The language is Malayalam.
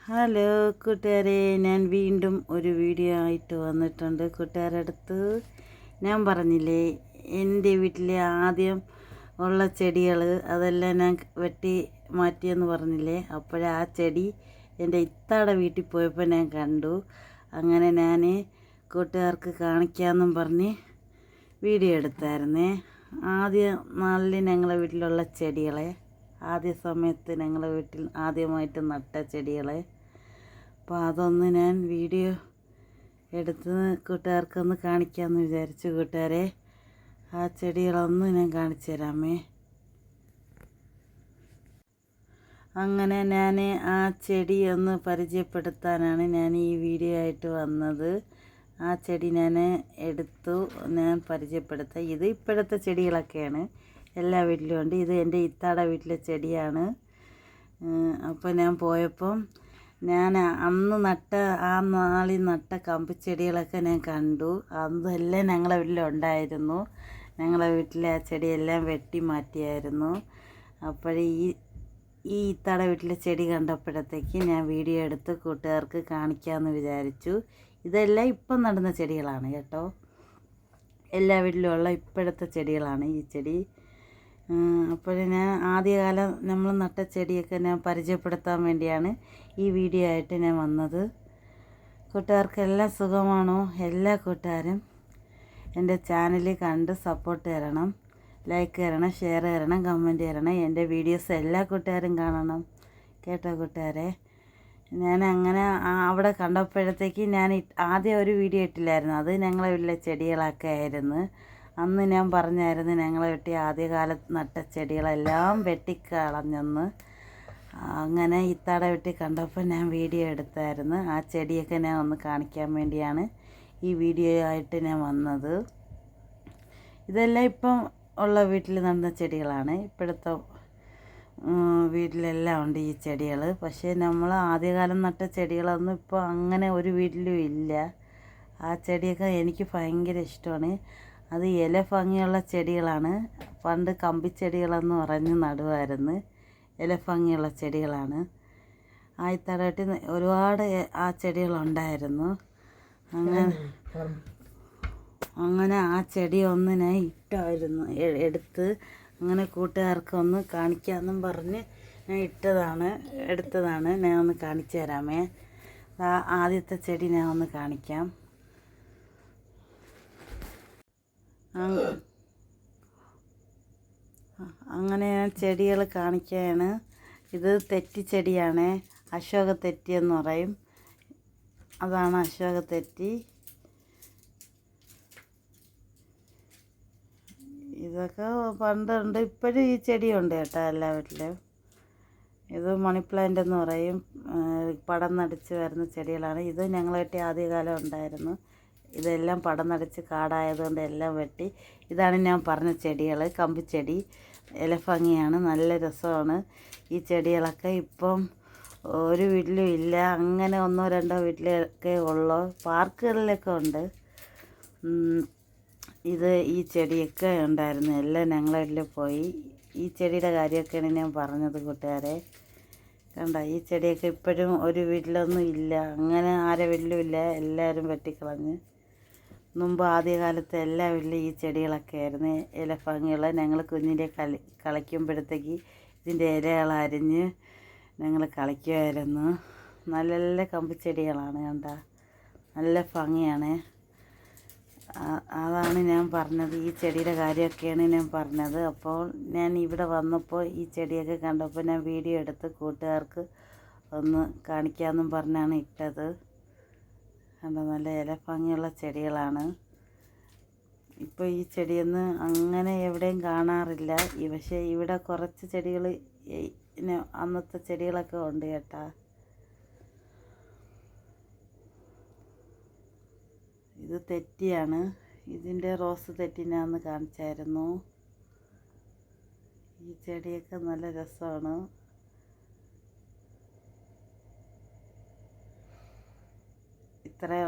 ഹലോ കൂട്ടുകാരെ, ഞാൻ വീണ്ടും ഒരു വീഡിയോ ആയിട്ട് വന്നിട്ടുണ്ട്. കൂട്ടുകാരുടെ അടുത്ത് ഞാൻ പറഞ്ഞില്ലേ, എൻ്റെ വീട്ടിലെ ആദ്യം ഉള്ള ചെടികൾ അതെല്ലാം ഞാൻ വെട്ടി മാറ്റിയെന്ന് പറഞ്ഞില്ലേ. അപ്പോഴേ ആ ചെടി എൻ്റെ ഇത്താടെ വീട്ടിൽ പോയപ്പോൾ ഞാൻ കണ്ടു. അങ്ങനെ ഞാൻ കൂട്ടുകാർക്ക് കാണിക്കാമെന്നും പറഞ്ഞ് വീഡിയോ എടുത്തായിരുന്നേ. ആദ്യ നാളിൽ ഞങ്ങളെ വീട്ടിലുള്ള ചെടികളെ, ആദ്യ സമയത്ത് ഞങ്ങളെ വീട്ടിൽ ആദ്യമായിട്ട് നട്ട ചെടികളെ, അപ്പോൾ അതൊന്ന് ഞാൻ വീഡിയോ എടുത്ത് കൂട്ടുകാർക്കൊന്ന് കാണിക്കാമെന്ന് വിചാരിച്ചു. കൂട്ടുകാരെ, ആ ചെടികളൊന്ന് ഞാൻ കാണിച്ചു തരാമേ. അങ്ങനെ ഞാൻ ആ ചെടി ഒന്ന് പരിചയപ്പെടുത്താനാണ് ഞാൻ ഈ വീഡിയോ ആയിട്ട് വന്നത്. ആ ചെടി ഞാൻ എടുത്തു, ഞാൻ പരിചയപ്പെടുത്താം. ഇത് ഇപ്പോഴത്തെ ചെടികളൊക്കെയാണ്, എല്ലാ വീട്ടിലും ഉണ്ട്. ഇത് എൻ്റെ ഇത്താടെ വീട്ടിലെ ചെടിയാണ്. അപ്പോൾ ഞാൻ പോയപ്പം ഞാൻ അന്ന് നട്ട, ആ നാളിൽ നട്ട കമ്പിച്ചെടികളൊക്കെ ഞാൻ കണ്ടു. അതെല്ലാം ഞങ്ങളെ വീട്ടിലുണ്ടായിരുന്നു. ഞങ്ങളെ വീട്ടിലെ ആ ചെടിയെല്ലാം വെട്ടി മാറ്റിയായിരുന്നു. അപ്പോഴേ ഈ ഇത്താടെ വീട്ടിലെ ചെടി കണ്ടപ്പോഴത്തേക്ക് ഞാൻ വീഡിയോ എടുത്ത് കൂട്ടുകാർക്ക് കാണിക്കാമെന്ന് വിചാരിച്ചു. ഇതെല്ലാം ഇപ്പം നടുന്ന ചെടികളാണ് കേട്ടോ, എല്ലാ വീട്ടിലുമുള്ള ഇപ്പോഴത്തെ ചെടികളാണ് ഈ ചെടി. അപ്പോൾ ഞാൻ ആദ്യകാലം നമ്മൾ നട്ട ചെടിയൊക്കെ ഞാൻ പരിചയപ്പെടുത്താൻ വേണ്ടിയാണ് ഈ വീഡിയോ ആയിട്ട് ഞാൻ വന്നത്. കൂട്ടുകാർക്കെല്ലാം സുഖമാണോ? എല്ലാ കൂട്ടുകാരും എൻ്റെ ചാനൽ കണ്ട് സപ്പോർട്ട് തരണം, ലൈക്ക് തരണം, ഷെയർ തരണം, കമൻറ്റ് തരണം. എൻ്റെ വീഡിയോസ് എല്ലാ കൂട്ടുകാരും കാണണം കേട്ടോ കൂട്ടുകാരെ. ഞാൻ അങ്ങനെ അവിടെ കണ്ടപ്പോഴത്തേക്ക് ഞാൻ ആദ്യം ഒരു വീഡിയോ ഇട്ടില്ലായിരുന്നു. അത് ഞങ്ങളെ വീട്ടിലെ ചെടികളൊക്കെ ആയിരുന്നു. അന്ന് ഞാൻ പറഞ്ഞായിരുന്നു ഞങ്ങളെ വീട്ടിൽ ആദ്യകാലത്ത് നട്ട ചെടികളെല്ലാം വെട്ടിക്കളഞ്ഞെന്ന്. അങ്ങനെ ഇത്താടെ വീട്ടിൽ കണ്ടപ്പോൾ ഞാൻ വീഡിയോ എടുത്തായിരുന്നു. ആ ചെടിയൊക്കെ ഞാൻ ഒന്ന് കാണിക്കാൻ വേണ്ടിയാണ് ഈ വീഡിയോ ആയിട്ട് ഞാൻ വന്നത്. ഇതെല്ലാം ഇപ്പം ഉള്ള വീട്ടിൽ നടുന്ന ചെടികളാണ്. ഇപ്പോഴത്തെ വീട്ടിലെല്ലാം ഉണ്ട് ഈ ചെടികൾ. പക്ഷേ നമ്മൾ ആദ്യകാലം നട്ട ചെടികളൊന്നും ഇപ്പോൾ അങ്ങനെ ഒരു വീട്ടിലും ഇല്ല. ആ ചെടിയൊക്കെ എനിക്ക് ഭയങ്കര ഇഷ്ടമാണ്. അത് ഇല ഭംഗിയുള്ള ചെടികളാണ്. പണ്ട് കമ്പിച്ചെടികളെന്ന് പറഞ്ഞ് നടുവായിരുന്നു. ഇല ഭംഗിയുള്ള ചെടികളാണ്. ആയിത്തടയിട്ട് ഒരുപാട് ആ ചെടികളുണ്ടായിരുന്നു. അങ്ങനെ ആ ചെടി ഒന്ന് ഞാൻ ഇട്ടായിരുന്നു, എടുത്ത് അങ്ങനെ കൂട്ടുകാർക്ക് ഒന്ന് കാണിക്കാമെന്നും പറഞ്ഞ് ഞാൻ എടുത്തതാണ്. ഞാൻ ഒന്ന് കാണിച്ചു തരാമേ. ആദ്യത്തെ ചെടി ഞാൻ ഒന്ന് കാണിക്കാം. അങ്ങനെ ഞാൻ ചെടികൾ കാണിക്കുകയാണ്. ഇത് തെറ്റിച്ചെടിയാണ്, അശോക തെറ്റി എന്ന് പറയും. അതാണ് അശോക തെറ്റി. ഇതൊക്കെ പണ്ടുണ്ട്, ഇപ്പോഴും ഈ ചെടിയുണ്ട് കേട്ടോ എല്ലാ വീട്ടിലും. ഇത് മണി പ്ലാന്റ് എന്ന് പറയും. പടം നടിച്ച് വരുന്ന ചെടികളാണ്. ഇത് ഞങ്ങളെ വീട്ടിൽ ആദ്യകാലം ഉണ്ടായിരുന്നു. ഇതെല്ലാം പടം നടിച്ച് കാടായതുകൊണ്ട് എല്ലാം വെട്ടി. ഇതാണ് ഞാൻ പറഞ്ഞ ചെടികൾ, കമ്പിച്ചെടി. ഇല ഭംഗിയാണ്, നല്ല രസമാണ്. ഈ ചെടികളൊക്കെ ഇപ്പം ഒരു വീട്ടിലും ഇല്ല. അങ്ങനെ ഒന്നോ രണ്ടോ വീട്ടിലൊക്കെ ഉള്ളൂ, പാർക്കുകളിലൊക്കെ ഉണ്ട്. ഈ ചെടിയൊക്കെ ഉണ്ടായിരുന്നു, എല്ലാം ഞങ്ങളെ വീട്ടിൽ പോയി. ഈ ചെടിയുടെ കാര്യമൊക്കെയാണ് ഞാൻ പറഞ്ഞത് കൂട്ടുകാരെ. കണ്ട, ഈ ചെടിയൊക്കെ ഇപ്പോഴും ഒരു വീട്ടിലൊന്നും ഇല്ല, അങ്ങനെ ആരെ വീട്ടിലും ഇല്ല, എല്ലാവരും വെട്ടിക്കളഞ്ഞ്. മുമ്പ് ആദ്യകാലത്ത് എല്ലാ വീട്ടിലും ഈ ചെടികളൊക്കെ ആയിരുന്നു, ഇല ഭംഗിയുള്ള. ഞങ്ങൾ കുഞ്ഞിൻ്റെ കളിക്കുമ്പോഴത്തേക്ക് ഇതിൻ്റെ ഇലകൾ അരിഞ്ഞ് ഞങ്ങൾ കളിക്കുമായിരുന്നു. നല്ല നല്ല കമ്പിച്ചെടികളാണ് കണ്ട, നല്ല ഭംഗിയാണ്. അതാണ് ഞാൻ പറഞ്ഞത്, ഈ ചെടിയുടെ കാര്യമൊക്കെയാണ് ഞാൻ പറഞ്ഞത്. അപ്പോൾ ഞാൻ ഇവിടെ വന്നപ്പോൾ ഈ ചെടിയൊക്കെ കണ്ടപ്പോൾ ഞാൻ വീഡിയോ എടുത്ത് കൂട്ടുകാർക്ക് ഒന്ന് കാണിക്കാമെന്നും പറഞ്ഞാണ് ഇട്ടത്. കണ്ടോ, നല്ല ഇല ഭംഗിയുള്ള ചെടികളാണ്. ഇപ്പോൾ ഈ ചെടിയൊന്നും അങ്ങനെ എവിടെയും കാണാറില്ല. പക്ഷേ ഇവിടെ കുറച്ച് ചെടികൾ, അന്നത്തെ ചെടികളൊക്കെ ഉണ്ട് കേട്ടാ. ഇത് തെറ്റിയാണ്. ഇതിൻ്റെ റോസ് തെറ്റി ഞാൻ ഒന്ന് കാണിച്ചായിരുന്നു. ഈ ചെടിയൊക്കെ നല്ല രസമാണ്. ഇത്രയും